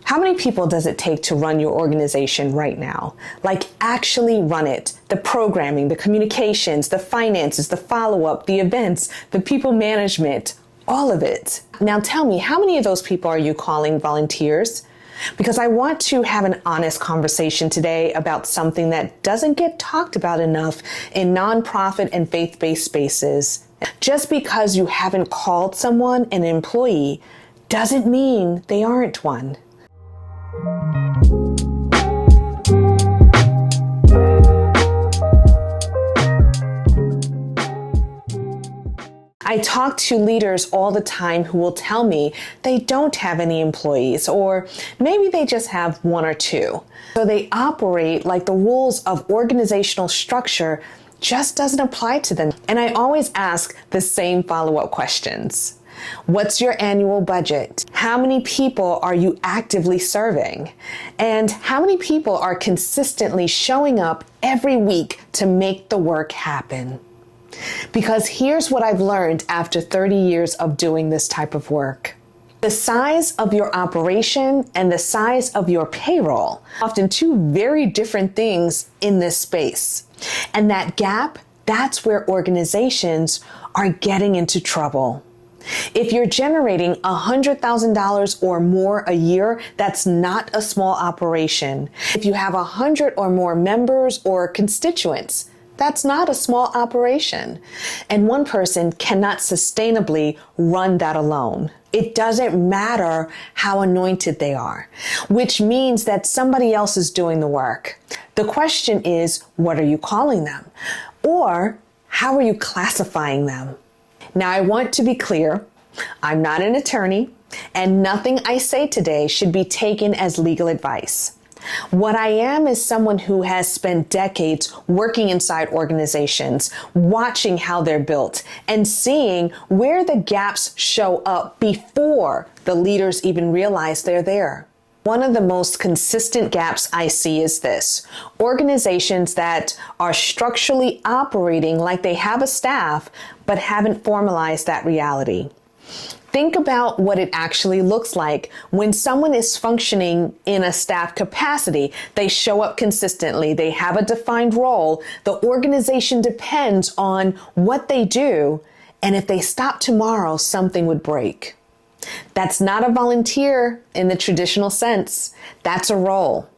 How many people does it take to run your organization right now? Like actually run it. The programming, the communications, the finances, the follow-up, the events, the people management, all of it. Now tell me, how many of those people are you calling volunteers? Because I want to have an honest conversation today about something that doesn't get talked about enough in nonprofit and faith-based spaces. Just because you haven't called someone an employee doesn't mean they aren't one. I talk to leaders all the time who will tell me they don't have any employees, or maybe they just have one or two. So they operate like the rules of organizational structure just doesn't apply to them. And I always ask the same follow-up questions. What's your annual budget? How many people are you actively serving? And how many people are consistently showing up every week to make the work happen? Because here's what I've learned after 30 years of doing this type of work. The size of your operation and the size of your payroll, often two very different things in this space. And that gap, that's where organizations are getting into trouble. If you're generating $100,000 or more a year, that's not a small operation. If you have 100 or more members or constituents, that's not a small operation. And one person cannot sustainably run that alone. It doesn't matter how anointed they are, which means that somebody else is doing the work. The question is, what are you calling them? Or how are you classifying them? Now, I want to be clear, I'm not an attorney, and nothing I say today should be taken as legal advice. What I am is someone who has spent decades working inside organizations, watching how they're built, and seeing where the gaps show up before the leaders even realize they're there. One of the most consistent gaps I see is this: organizations that are structurally operating like they have a staff, but haven't formalized that reality. Think about what it actually looks like when someone is functioning in a staff capacity. They show up consistently. They have a defined role. The organization depends on what they do. And if they stop tomorrow, something would break. That's not a volunteer in the traditional sense. That's a role.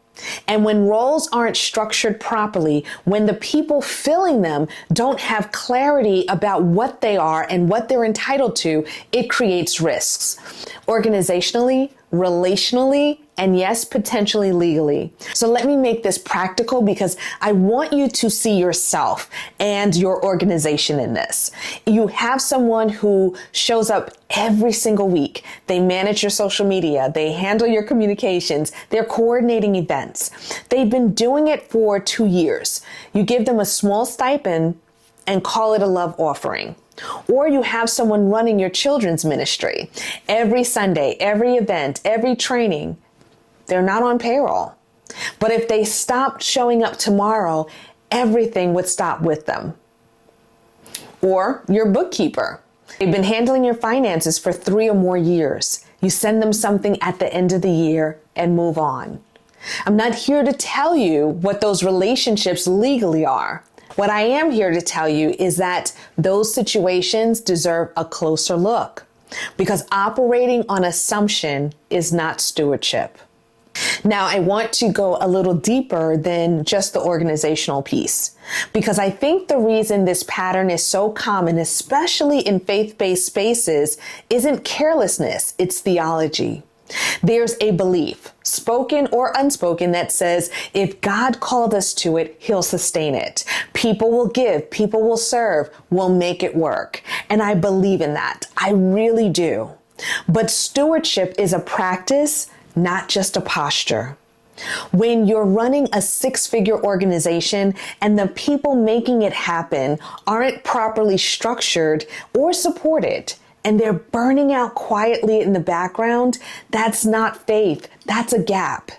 And when roles aren't structured properly, when the people filling them don't have clarity about what they are and what they're entitled to, it creates risks. Organizationally, relationally, and yes, potentially legally. So let me make this practical because I want you to see yourself and your organization in this. You have someone who shows up every single week. They manage your social media. They handle your communications. They're coordinating events. They've been doing it for 2 years. You give them a small stipend and call it a love offering. Or you have someone running your children's ministry. Every Sunday, every event, every training, they're not on payroll. But if they stopped showing up tomorrow, everything would stop with them. Or your bookkeeper. They've been handling your finances for 3 or more years. You send them something at the end of the year and move on. I'm not here to tell you what those relationships legally are. What I am here to tell you is that those situations deserve a closer look, because operating on assumption is not stewardship. Now, I want to go a little deeper than just the organizational piece, because I think the reason this pattern is so common, especially in faith-based spaces, isn't carelessness, it's theology. There's a belief, spoken or unspoken, that says if God called us to it, he'll sustain it. People will give, people will serve, we'll make it work. And I believe in that. I really do. But stewardship is a practice, not just a posture. When you're running a 6-figure organization and the people making it happen aren't properly structured or supported, and they're burning out quietly in the background, that's not faith. That's a gap.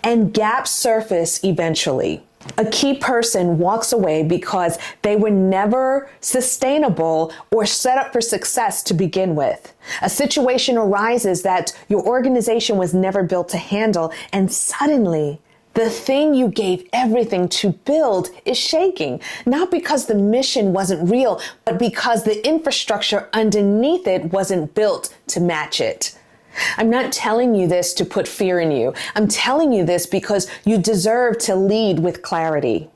And gaps surface eventually. A key person walks away because they were never sustainable or set up for success to begin with. A situation arises that your organization was never built to handle, and suddenly the thing you gave everything to build is shaking, not because the mission wasn't real, but because the infrastructure underneath it wasn't built to match it. I'm not telling you this to put fear in you. I'm telling you this because you deserve to lead with clarity.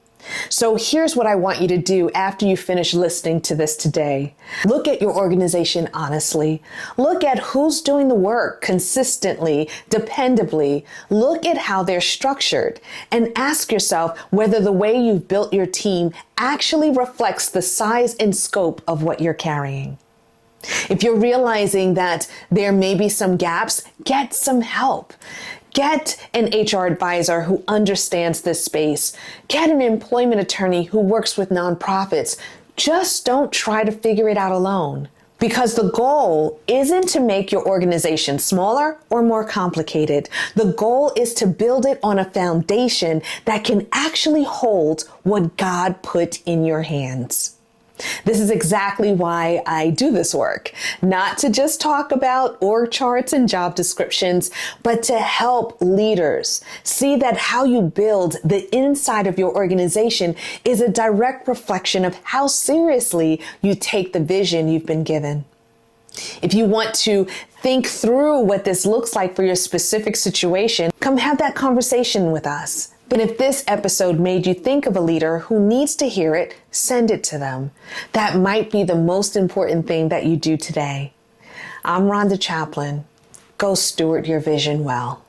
So here's what I want you to do after you finish listening to this today. Look at your organization honestly. Look at who's doing the work consistently, dependably. Look at how they're structured and ask yourself whether the way you've built your team actually reflects the size and scope of what you're carrying. If you're realizing that there may be some gaps, get some help. Get an HR advisor who understands this space. Get an employment attorney who works with nonprofits. Just don't try to figure it out alone. Because the goal isn't to make your organization smaller or more complicated. The goal is to build it on a foundation that can actually hold what God put in your hands. This is exactly why I do this work, not to just talk about org charts and job descriptions, but to help leaders see that how you build the inside of your organization is a direct reflection of how seriously you take the vision you've been given. If you want to think through what this looks like for your specific situation, come have that conversation with us. But if this episode made you think of a leader who needs to hear it, send it to them. That might be the most important thing that you do today. I'm Rhonda Chaplin. Go steward your vision well.